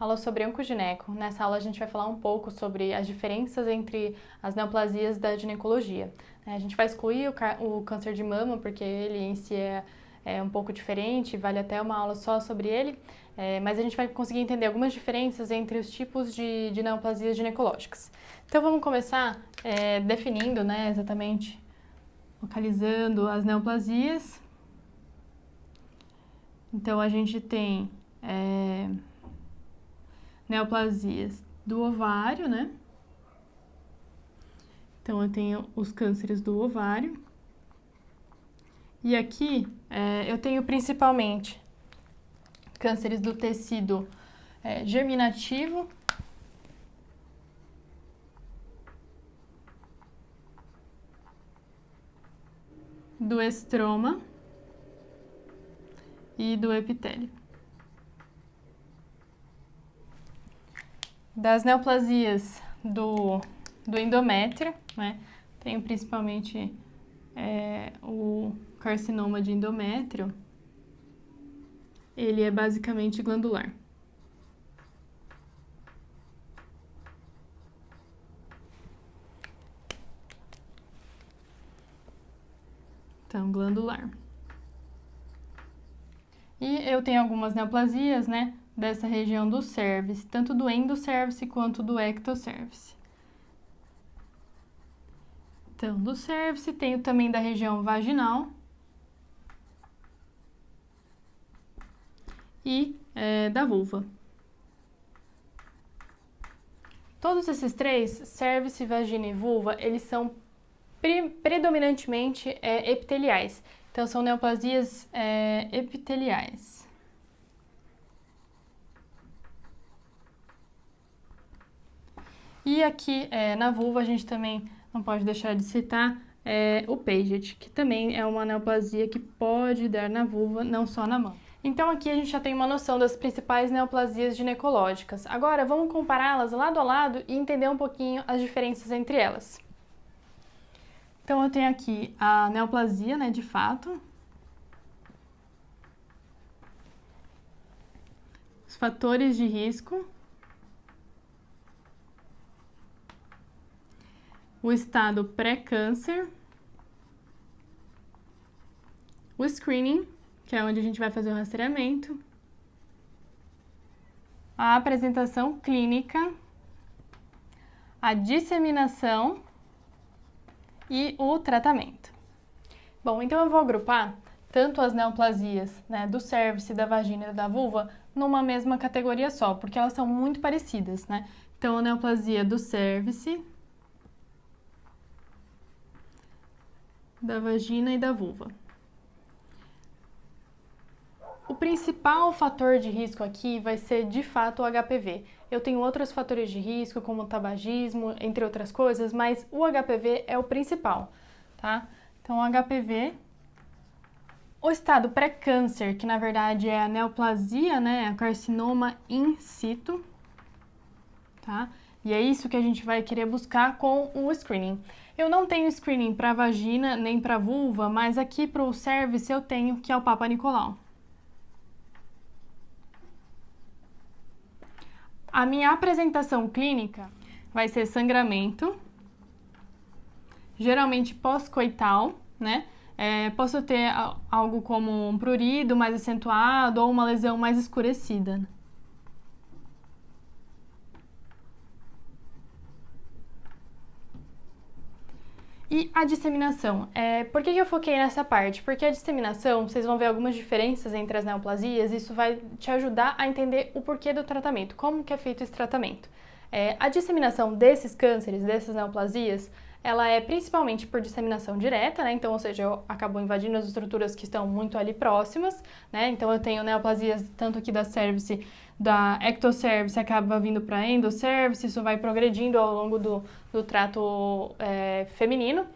aula sobre oncogineco. Nessa aula a gente vai falar um pouco sobre as diferenças entre as neoplasias da ginecologia. A gente vai excluir o câncer de mama, porque ele em si é um pouco diferente, vale até uma aula só sobre ele, mas a gente vai conseguir entender algumas diferenças entre os tipos de neoplasias ginecológicas. Então vamos começar definindo, né, exatamente, localizando as neoplasias. Então a gente tem neoplasias do ovário, né? Então eu tenho os cânceres do ovário. E aqui eu tenho principalmente cânceres do tecido germinativo, do estroma e do epitélio. Das neoplasias do endométrio, né? Tenho principalmente o carcinoma de endométrio. Ele é basicamente glandular. Então, glandular. E eu tenho algumas neoplasias, né, dessa região do cérvix, tanto do endocérvix quanto do ectocérvix. Então, do cérvix, tenho também da região vaginal e da vulva. Todos esses três, cérvix, vagina e vulva, eles são predominantemente epiteliais. Então, são neoplasias epiteliais. E aqui na vulva a gente também não pode deixar de citar o Paget, que também é uma neoplasia que pode dar na vulva, não só na mama. Então aqui a gente já tem uma noção das principais neoplasias ginecológicas. Agora vamos compará-las lado a lado e entender um pouquinho as diferenças entre elas. Então eu tenho aqui a neoplasia, né, de fato. Os fatores de risco. O estado pré-câncer. O screening, que é onde a gente vai fazer o rastreamento. A apresentação clínica. A disseminação e o tratamento. Bom, então eu vou agrupar tanto as neoplasias, né, do cérvix, da vagina e da vulva numa mesma categoria só, porque elas são muito parecidas, né? Então, a neoplasia do cérvix, da vagina e da vulva. O principal fator de risco aqui vai ser, de fato, o HPV. Eu tenho outros fatores de risco, como o tabagismo, entre outras coisas, mas o HPV é o principal, tá? Então, o HPV, o estado pré-câncer, que na verdade é a neoplasia, né, a carcinoma in situ, tá? E é isso que a gente vai querer buscar com o screening. Eu não tenho screening para vagina nem para vulva, mas aqui para o cérvix eu tenho, que é o Papa Nicolau. A minha apresentação clínica vai ser sangramento, geralmente pós-coital, né? Posso ter algo como um prurido mais acentuado ou uma lesão mais escurecida. E a disseminação. Por que eu foquei nessa parte? Porque a disseminação, vocês vão ver algumas diferenças entre as neoplasias, isso vai te ajudar a entender o porquê do tratamento, como que é feito esse tratamento. A disseminação desses cânceres, dessas neoplasias, ela é principalmente por disseminação direta, né? Então, ou seja, eu acabo invadindo as estruturas que estão muito ali próximas, né? Então, eu tenho neoplasias tanto aqui da cérvix, da ectocérvix, acaba vindo para endocérvix, isso vai progredindo ao longo do trato feminino.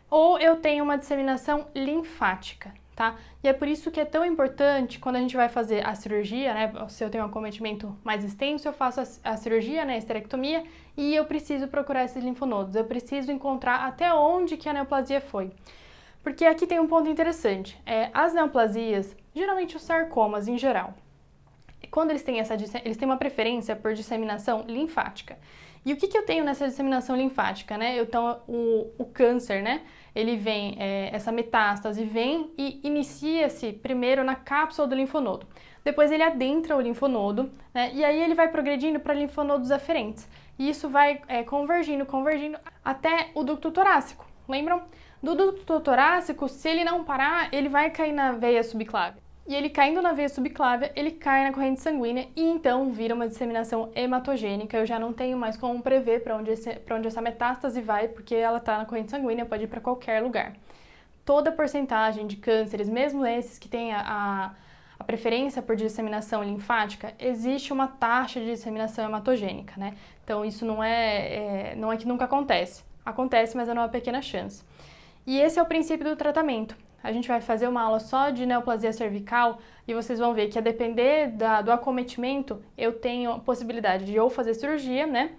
Ou eu tenho uma disseminação linfática, tá? E é por isso que é tão importante quando a gente vai fazer a cirurgia, né? Se eu tenho um acometimento mais extenso, eu faço a cirurgia, né? A esterectomia, e eu preciso procurar esses linfonodos. Eu preciso encontrar até onde que a neoplasia foi. Porque aqui tem um ponto interessante. As neoplasias, geralmente os sarcomas em geral, quando eles têm eles têm uma preferência por disseminação linfática. E o que eu tenho nessa disseminação linfática, né? Então, o câncer, né? Ele vem, essa metástase vem e inicia-se primeiro na cápsula do linfonodo. Depois ele adentra o linfonodo, né? E aí ele vai progredindo para linfonodos aferentes. E isso vai convergindo até o ducto torácico. Lembram? Do ducto torácico, se ele não parar, ele vai cair na veia subclávia. E ele caindo na veia subclávia, ele cai na corrente sanguínea e então vira uma disseminação hematogênica. Eu já não tenho mais como prever para onde essa metástase vai, porque ela está na corrente sanguínea, pode ir para qualquer lugar. Toda a porcentagem de cânceres, mesmo esses que têm a preferência por disseminação linfática, existe uma taxa de disseminação hematogênica, né? Então isso não é que nunca acontece. Acontece, mas é uma pequena chance. E esse é o princípio do tratamento. A gente vai fazer uma aula só de neoplasia cervical e vocês vão ver que a depender do acometimento, eu tenho a possibilidade de ou fazer cirurgia, né?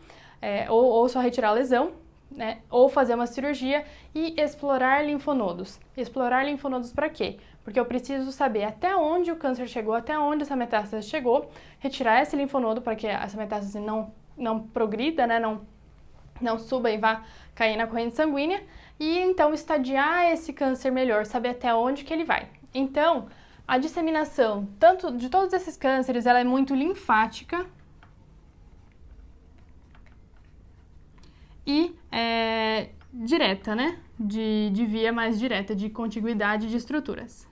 Ou só retirar a lesão, né? Ou fazer uma cirurgia e explorar linfonodos. Explorar linfonodos para quê? Porque eu preciso saber até onde o câncer chegou, até onde essa metástase chegou, retirar esse linfonodo para que essa metástase não progrida, né? Não suba e vá cair na corrente sanguínea e então estadiar esse câncer melhor, saber até onde que ele vai. Então, a disseminação, tanto de todos esses cânceres, ela é muito linfática e direta, né? De via mais direta, de contiguidade de estruturas.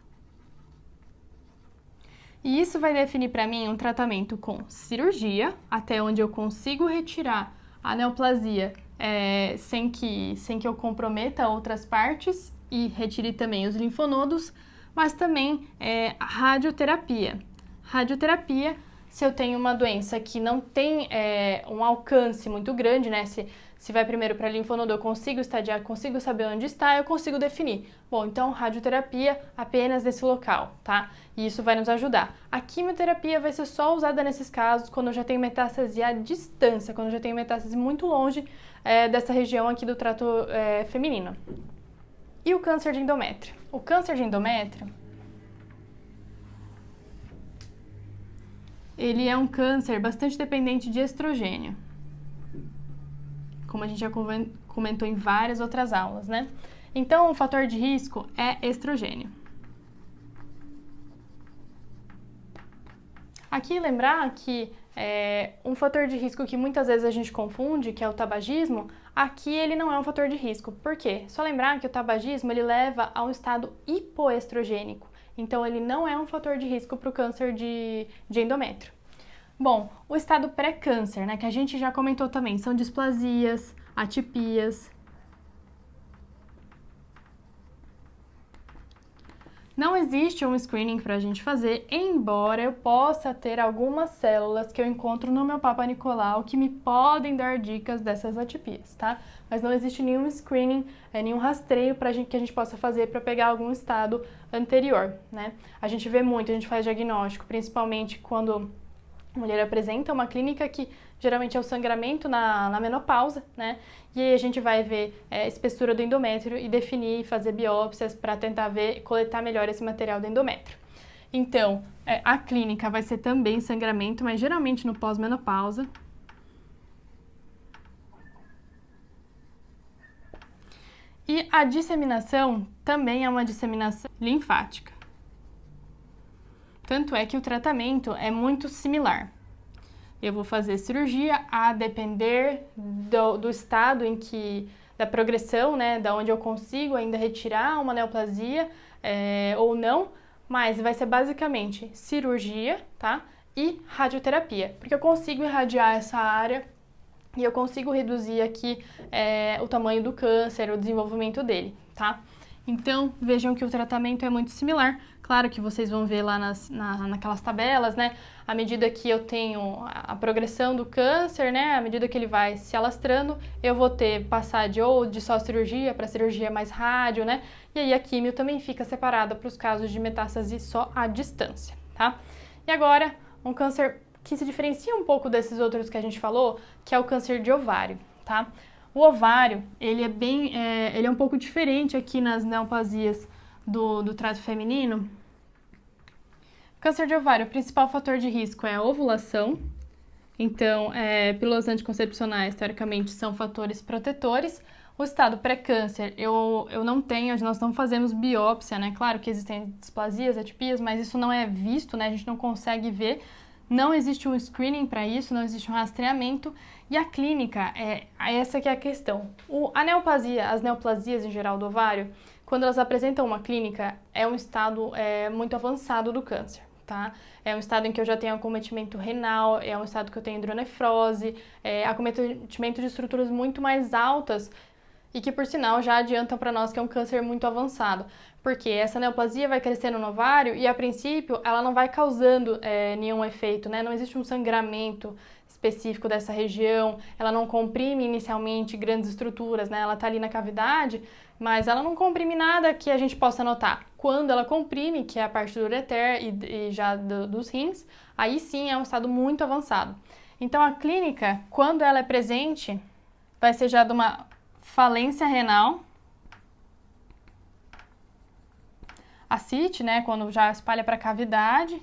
E isso vai definir para mim um tratamento com cirurgia, até onde eu consigo retirar a neoplasia sem que eu comprometa outras partes e retire também os linfonodos, mas também a radioterapia. Radioterapia, se eu tenho uma doença que não tem um alcance muito grande, né? Se vai primeiro para linfonodo, eu consigo estadiar, consigo saber onde está, eu consigo definir. Bom, então radioterapia apenas nesse local, tá? E isso vai nos ajudar. A quimioterapia vai ser só usada nesses casos quando eu já tenho metástase à distância, quando eu já tenho metástase muito longe dessa região aqui do trato feminino. E o câncer de endométrio? O câncer de endométrio, ele é um câncer bastante dependente de estrogênio, como a gente já comentou em várias outras aulas, né? Então, o fator de risco é estrogênio. Aqui, lembrar que um fator de risco que muitas vezes a gente confunde, que é o tabagismo, aqui ele não é um fator de risco. Por quê? Só lembrar que o tabagismo ele leva a um estado hipoestrogênico. Então, ele não é um fator de risco para o câncer de endométrio. Bom, o estado pré-câncer, né, que a gente já comentou também, são displasias, atipias. Não existe um screening para a gente fazer, embora eu possa ter algumas células que eu encontro no meu Papa Nicolau que me podem dar dicas dessas atipias, tá? Mas não existe nenhum screening, nenhum rastreio que a gente possa fazer para pegar algum estado anterior, né? A gente vê muito, a gente faz diagnóstico, principalmente quando a mulher apresenta uma clínica que geralmente é o sangramento na menopausa, né? E aí a gente vai ver a espessura do endométrio e definir, fazer biópsias para tentar coletar melhor esse material do endométrio. Então, a clínica vai ser também sangramento, mas geralmente no pós-menopausa. E a disseminação também é uma disseminação linfática. Tanto é que o tratamento é muito similar. Eu vou fazer cirurgia a depender do estado em que, da progressão, né, da onde eu consigo ainda retirar uma neoplasia ou não, mas vai ser basicamente cirurgia, tá? E radioterapia, porque eu consigo irradiar essa área e eu consigo reduzir aqui o tamanho do câncer, o desenvolvimento dele, tá? Então, vejam que o tratamento é muito similar. Claro que vocês vão ver lá naquelas tabelas, né? À medida que eu tenho a progressão do câncer, né? À medida que ele vai se alastrando, eu vou passar de só cirurgia para cirurgia mais rádio, né? E aí a químio também fica separada para os casos de metástase só à distância, tá? E agora, um câncer que se diferencia um pouco desses outros que a gente falou, que é o câncer de ovário, tá? O ovário, ele é um pouco diferente aqui nas neoplasias do trato feminino, Câncer de ovário, o principal fator de risco é a ovulação. Então, pílulas anticoncepcionais, teoricamente, são fatores protetores. O estado pré-câncer, eu não tenho, nós não fazemos biópsia, né? Claro que existem displasias, atipias, mas isso não é visto, né? A gente não consegue ver. Não existe um screening para isso, não existe um rastreamento. E a clínica, essa que é a questão. As neoplasias em geral do ovário, quando elas apresentam uma clínica, é um estado muito avançado do câncer. Tá? É um estado em que eu já tenho acometimento renal, é um estado que eu tenho hidronefrose, acometimento de estruturas muito mais altas e que, por sinal, já adiantam para nós que é um câncer muito avançado. Porque essa neoplasia vai crescendo no ovário e, a princípio, ela não vai causando nenhum efeito, né? Não existe um sangramento específico dessa região, ela não comprime inicialmente grandes estruturas, né? Ela tá ali na cavidade, mas ela não comprime nada que a gente possa notar. Quando ela comprime, que é a parte do ureter e já dos rins, aí sim é um estado muito avançado. Então a clínica, quando ela é presente, vai ser já de uma falência renal, ascite, né, quando já espalha para a cavidade,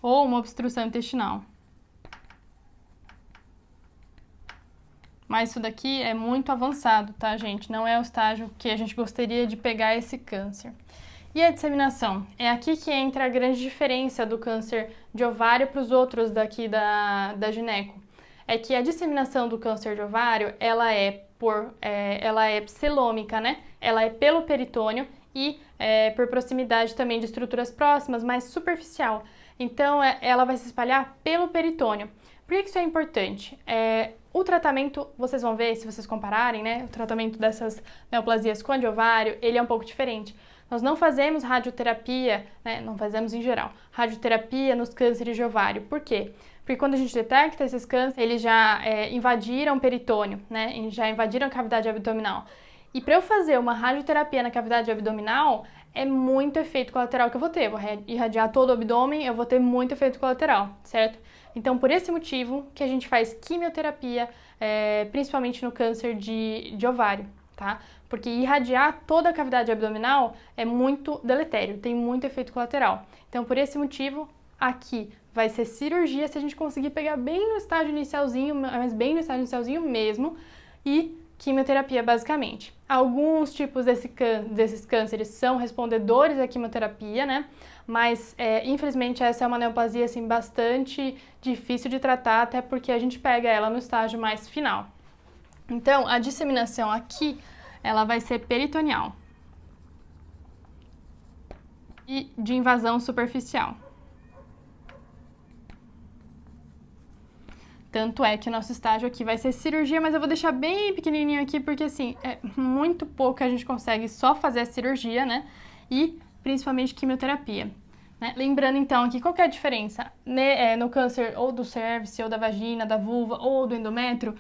ou uma obstrução intestinal. Mas isso daqui é muito avançado, tá, gente? Não é o estágio que a gente gostaria de pegar esse câncer. E a disseminação? É aqui que entra a grande diferença do câncer de ovário para os outros daqui da gineco. É que a disseminação do câncer de ovário, ela é pselômica, né? Ela é pelo peritônio e por proximidade também de estruturas próximas, mas superficial. Então, ela vai se espalhar pelo peritônio. Por que isso é importante? O tratamento, vocês vão ver, se vocês compararem, né? O tratamento dessas neoplasias com a de ovário, ele é um pouco diferente. Nós não fazemos radioterapia, né? Não fazemos em geral, radioterapia nos cânceres de ovário. Por quê? Porque quando a gente detecta esses cânceres, eles já invadiram o peritônio, né? Já invadiram a cavidade abdominal. E para eu fazer uma radioterapia na cavidade abdominal, é muito efeito colateral que eu vou ter. Eu vou irradiar todo o abdômen, eu vou ter muito efeito colateral, certo? Então, por esse motivo que a gente faz quimioterapia, principalmente no câncer de ovário, tá? Porque irradiar toda a cavidade abdominal é muito deletério, tem muito efeito colateral. Então, por esse motivo, aqui vai ser cirurgia se a gente conseguir pegar bem no estágio inicialzinho, mas bem no estágio inicialzinho mesmo, e quimioterapia, basicamente. Alguns tipos desses cânceres são respondedores à quimioterapia, né? Mas, infelizmente, essa é uma neoplasia, assim, bastante difícil de tratar, até porque a gente pega ela no estágio mais final. Então, a disseminação aqui, ela vai ser peritoneal e de invasão superficial. Tanto é que o nosso estágio aqui vai ser cirurgia, mas eu vou deixar bem pequenininho aqui, porque assim, é muito pouco que a gente consegue só fazer a cirurgia, né? E principalmente quimioterapia. Né? Lembrando então aqui, qual que é a diferença? No câncer ou do cérvix, ou da vagina, da vulva, ou do endométrio,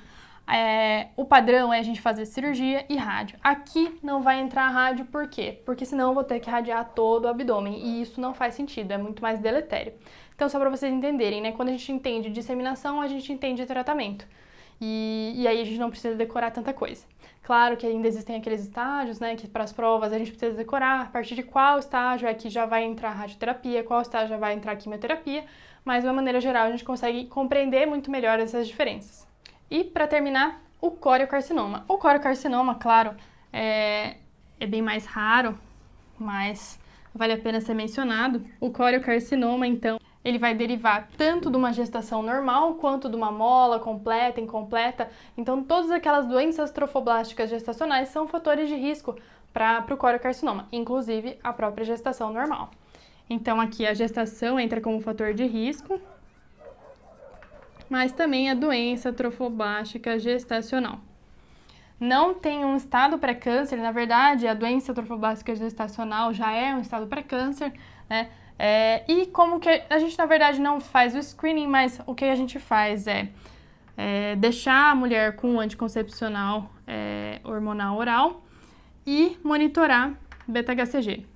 o padrão é a gente fazer cirurgia e rádio. Aqui não vai entrar rádio, por quê? Porque senão eu vou ter que radiar todo o abdômen, e isso não faz sentido, é muito mais deletério. Então, só para vocês entenderem, né? Quando a gente entende disseminação, a gente entende tratamento. E aí a gente não precisa decorar tanta coisa. Claro que ainda existem aqueles estágios, né? Que para as provas a gente precisa decorar a partir de qual estágio é que já vai entrar radioterapia, qual estágio já vai entrar quimioterapia, mas de uma maneira geral a gente consegue compreender muito melhor essas diferenças. E para terminar, o coriocarcinoma. O coriocarcinoma, claro, é bem mais raro, mas vale a pena ser mencionado. O coriocarcinoma, então, ele vai derivar tanto de uma gestação normal quanto de uma mola completa, incompleta. Então, todas aquelas doenças trofoblásticas gestacionais são fatores de risco para o coriocarcinoma, inclusive a própria gestação normal. Então, aqui a gestação entra como fator de risco, mas também a doença trofoblástica gestacional. Não tem um estado pré-câncer, na verdade, a doença trofoblástica gestacional já é um estado pré-câncer, né? E como que a gente, na verdade, não faz o screening, mas o que a gente faz é deixar a mulher com um anticoncepcional hormonal oral e monitorar beta-HCG.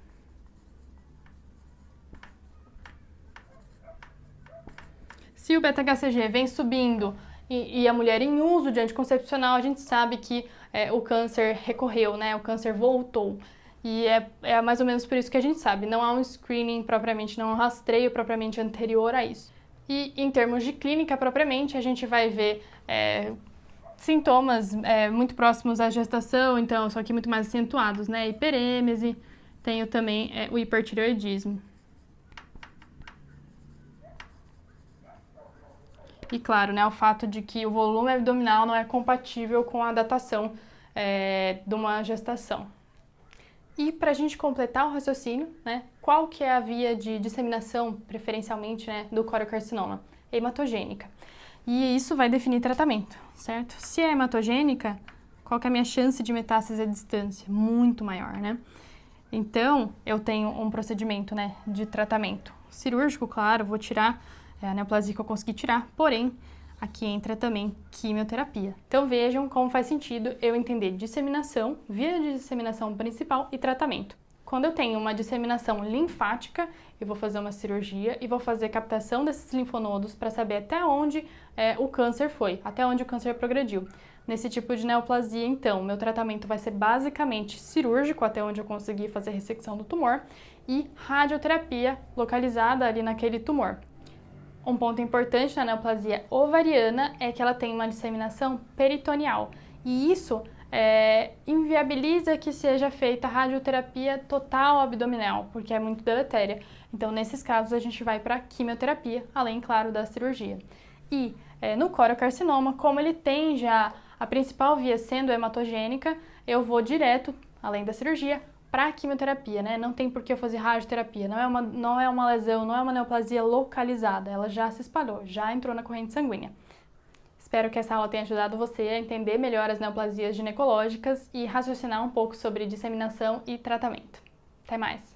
Se o beta-HCG vem subindo e a mulher em uso de anticoncepcional, a gente sabe que o câncer recorreu, né? O câncer voltou. E é mais ou menos por isso que a gente sabe, não há um screening propriamente, não há um rastreio propriamente anterior a isso. E em termos de clínica propriamente, a gente vai ver sintomas muito próximos à gestação, então só que muito mais acentuados, né? Hiperêmese, tenho também o hipertireoidismo. E claro, né, o fato de que o volume abdominal não é compatível com a datação de uma gestação. E para a gente completar o raciocínio, né, qual que é a via de disseminação, preferencialmente, né, do coriocarcinoma? Hematogênica. E isso vai definir tratamento, certo? Se é hematogênica, qual que é a minha chance de metástase à distância? Muito maior, né? Então, eu tenho um procedimento, né, de tratamento cirúrgico, claro, vou tirar a neoplasia que eu consegui tirar, porém, aqui entra também quimioterapia. Então vejam como faz sentido eu entender disseminação, via de disseminação principal e tratamento. Quando eu tenho uma disseminação linfática, eu vou fazer uma cirurgia e vou fazer captação desses linfonodos para saber até onde o câncer foi, até onde o câncer progrediu. Nesse tipo de neoplasia, então, meu tratamento vai ser basicamente cirúrgico, até onde eu conseguir fazer ressecção do tumor, e radioterapia localizada ali naquele tumor. Um ponto importante na neoplasia ovariana é que ela tem uma disseminação peritoneal e isso inviabiliza que seja feita radioterapia total abdominal, porque é muito deletéria. Então, nesses casos, a gente vai para quimioterapia, além, claro, da cirurgia. E no coriocarcinoma, como ele tem já a principal via sendo hematogênica, eu vou direto, além da cirurgia, para a quimioterapia, né? Não tem por que eu fazer radioterapia, não é uma lesão, não é uma neoplasia localizada, ela já se espalhou, já entrou na corrente sanguínea. Espero que essa aula tenha ajudado você a entender melhor as neoplasias ginecológicas e raciocinar um pouco sobre disseminação e tratamento. Até mais!